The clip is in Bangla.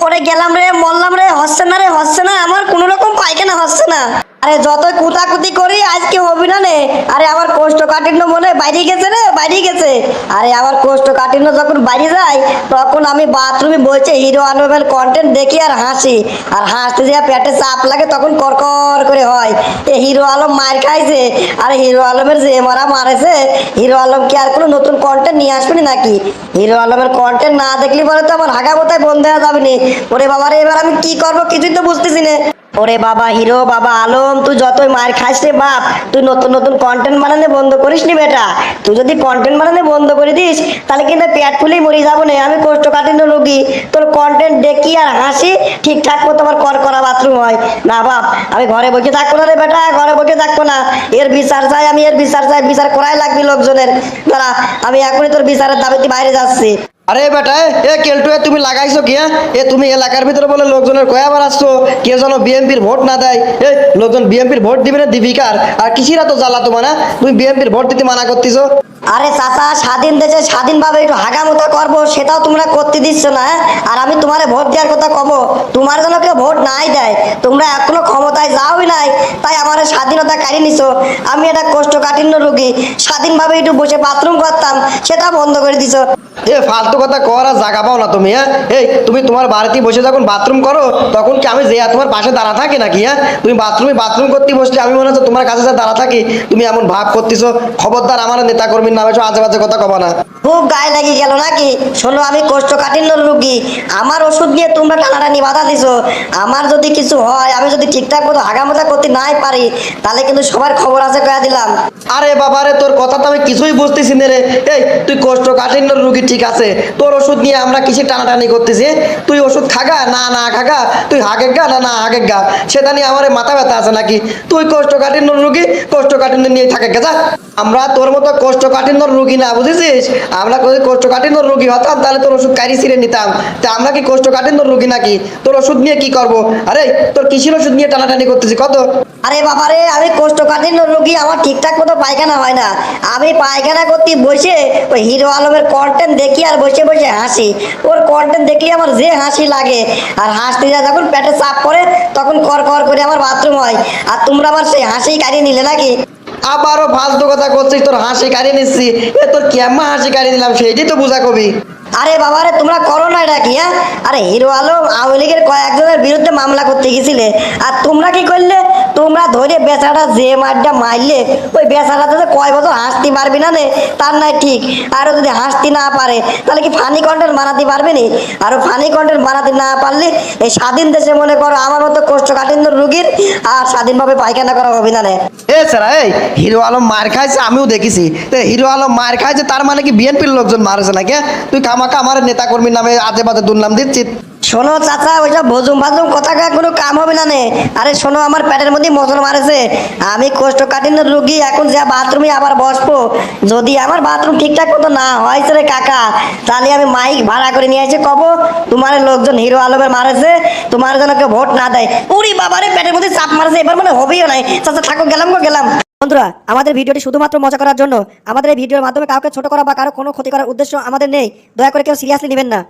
ওরে গেলাম রে, মরলাম রে, হচ্ছে না রে, হচ্ছে না, আমার কোনো রকম পায়খানা হচ্ছে না। আরে যতই কুতাকুতি করি আজকে হবি না রে। আরে আমার কোষ্ঠকাঠিন্য মনে হয় বাইরে গেছে রে, বাইরে গেছে। আরে আমার কোষ্ঠকাঠিন্য যখন বাইরে যায় তখন আমি বাথরুমে বসে হিরো আলমের কন্টেন্ট দেখি আর হাসি। আর হাসতে যে পেটে চাপ লাগে তখন করকর করে হয়। এ হিরো আলম মার খাইছে। আরে হিরো আলমের যে মারা মারেছে, হিরো আলম কি আর কোনো নতুন কন্টেন্ট নিয়ে আসবেনি নাকি? হিরো আলমের কন্টেন্ট না দেখলে পরে তো আমার হাগা বোতায় বন্ধ হয়ে যাবে নি। ওরে বাবা রে, এবার আমি কি করবো কিছুই তো বুঝতেছি না। ওরে বাবা হিরো, বাবা আলম, তুই যতই মার খাস রে বাপ, তুই নতুন নতুন কন্টেন্ট বানানো বন্ধ করিস নি বেটা। তুই যদি কন্টেন্ট বানানো বন্ধ করে দিস তাহলে কিন্তু পেট ফুলেই মরে যাবো না। আমি কোষ্ঠকাঠিন্য রোগী, তোর কন্টেন্ট দেখি আর হাসি ঠিকঠাক মতো আমার কর করা বাথরুম হয় না বাপ। আমি ঘরে বসে থাকবো না রে বেটা, ঘরে বসে থাকবো না। এর বিচার চাই আমি, এর বিচার চাই, বিচার করাই লাগবে লোকজনের দ্বারা। আমি এখনই তোর বিচারের দাবিতে বাইরে যাচ্ছি। আরে বেটা, এ কেলটু, তুমি লাগাইছো কি? তুমি এলাকার ভিতরে বলে লোকজনের কয়া বেড়াচ্ছো কে যেন বিএনপির ভোট না দেয়। লোকজন বিএনপির ভোট দিবে না দিবি কার? আর কিসিরা তো জ্বালা তোমার, তুমি বিএনপির ভোট দিতে মানা করতেছো। আরে চাচা, স্বাধীন দেশে স্বাধীনভাবে একটু হাগামোতা করবো সেটাও তোমরা করতে দিচ্ছ না। আর আমি তোমারে ভোট দেওয়ার কথা কব, তোমার জন্য কেউ ভোট নাই দেয়। তোমরা এখনো ক্ষমতায় যাওই নাই, তাই আমার স্বাধীনতা কাড়িয়ে নিছো। আমি একটা কোষ্ঠকাঠিন্য রোগী, স্বাধীনভাবে একটু বসে বাথরুম করতাম, সেটা বন্ধ করে দিছো। ফালতু কথা করার জায়গা পাও না তুমি। তুমি তোমার বাড়িতে বসে যখন বাথরুম করো তখন কি আমি যে তোমার পাশে দাঁড়া থাকি নাকি? তুমি বাথরুম করতে বসলে আমি মনে হচ্ছে তোমার কাছে যা দাঁড়া থাকি, তুমি এমন ভাব করতেছো। খবরদার আমার নেতা কর্মীর নামে আজে বাজে কথা কবা না। খুব গায়ে লাগিয়ে গেল নাকি? শোনো, আমি কোষ্ঠকাঠিন্য রোগী, আমার ওষুধ নিয়ে তোমরা টানাটানি বাধা দিছো। আমার যদি কিছু হয়, আমি যদি ঠিকঠাক মতো হাগামোজা করতে নাই পারি, তাহলে কিন্তু সবার খবর আছে কয়া দিলাম। আরে বাবা রে, তোর কথা তো আমি কিছুই বুঝতেছি না রে। তুই কোষ্ঠকাঠিন্য রুগী ঠিক আছে, তোর ওষুধ নিয়ে আমরা কিসে টানাটানি করতেছি? তুই ওষুধ খাগা না না খাগা, তুই হাগের গা না না হাগের গা, সেটা নিয়ে আমার মাথা ব্যথা আছে নাকি? তুই কোষ্ঠকাঠিন্য রুগী, কোষ্ঠকাঠিন্য নিয়ে থাকে গেছা। আমরা তোর মতো কোষ্ঠকাঠিন্য রুগী না, বুঝেছিস? আমরা যদি কোষ্ঠকাঠিন্য রুগী হতাম তাহলে তোর ওষুধ কারি ছিঁড়ে নিতাম। তা আমরা কি কোষ্ঠকাঠিন্য রুগী নাকি? তোর ওষুধ নিয়ে কি করব? আরে তোর কিসের ওষুধ নিয়ে টানাটানি করতেছি কত? আরে বাবা রে, আমি কোষ্ঠকাঠিন্য রোগী, আমার ঠিকঠাক মতো পায়খানা হয় না। আমি পায়খানা করতে বসে ওই হিরো আলমের কন্টেন্ট দেখি আর বসে বসে হাসি। ওর কন্টেন্ট দেখলে আমার যে হাসি লাগে, আর হাসতে যায় যখন পেটে চাপ পড়ে তখন কর কর করে আমার বাথরুম হয়। আর তোমরা আমার সেই হাসি কাটিয়ে নিলে নাকি? আবারও ফালতু কথা করছিস, তোর হাসি কাটিয়ে নিচ্ছি। তোর কেমন হাসি কাটিয়ে দিলাম সেইটাই তো বুঝা কবি। আরে বাবা রে, তোমরা করো না এটা কি? আরে হিরো আলম আওয়ামী লীগের কয়েকজনের বিরুদ্ধে মামলা করতে গেছিলে, আর তোমরা কি করলে? তোমরা ধরে বেচারা যে মারটা মারলে, ওই বেচারাতে যে কয় বছর হাসতে পারবি না নে তার নাই ঠিক। আরও যদি হাসতে না পারে তাহলে কি ফানি কন্টেন্ট বানাতে পারবে নি? আরও ফানি কন্টেন্ট বানাতে না পারলে এই স্বাধীন দেশে মনে করো আমার মতো কোষ্ঠকাঠিন্য রুগীর আর স্বাধীনভাবে পায়খানা করা হবে না নে। স্যার, হিরো আলম মার খাইছে আমিও দেখেছি। হিরো আলম মার খাইছে তার মানে কি বিএনপির লোকজন মারেছে নাকি? তুই কামাকা আমার নেতা কর্মীর নামে আজে বাজে দুর্নাম দিচ্ছিস। শোনো চাচা, ওইসব ভজুম ভাজুম কথা কোনো কাম হবে না নে। আরে শোনো, আমার পেটের মধ্যে মোচড় মারেছে, আমি কোষ্ঠকাঠিন্য রুগী, এখন যা বাথরুমে আবার বসবো। যদি আমার বাথরুম ঠিকঠাক মতো না হয়েছে রে কাকা, তাহলে আমি মাইক ভাড়া করে নিয়ে এসে কব তোমার লোকজন হিরো আলমের মারেছে, তোমার জন্য কেউ ভোট না দেয়। উরি বাবারে, পেটের মধ্যে চাপ মারেছে, এবার মানে হবেও নাই। চাচা থাকো, গেলাম গো গেলাম। বন্ধুরা, আমাদের ভিডিওটি শুধুমাত্র মজা করার জন্য, আমাদের এই ভিডিওর মাধ্যমে কাউকে ছোট করা বা কারো কোনো ক্ষতি করার উদ্দেশ্য আমাদের নেই। দয়া করে কেউ সিরিয়াসলি নেবেন না।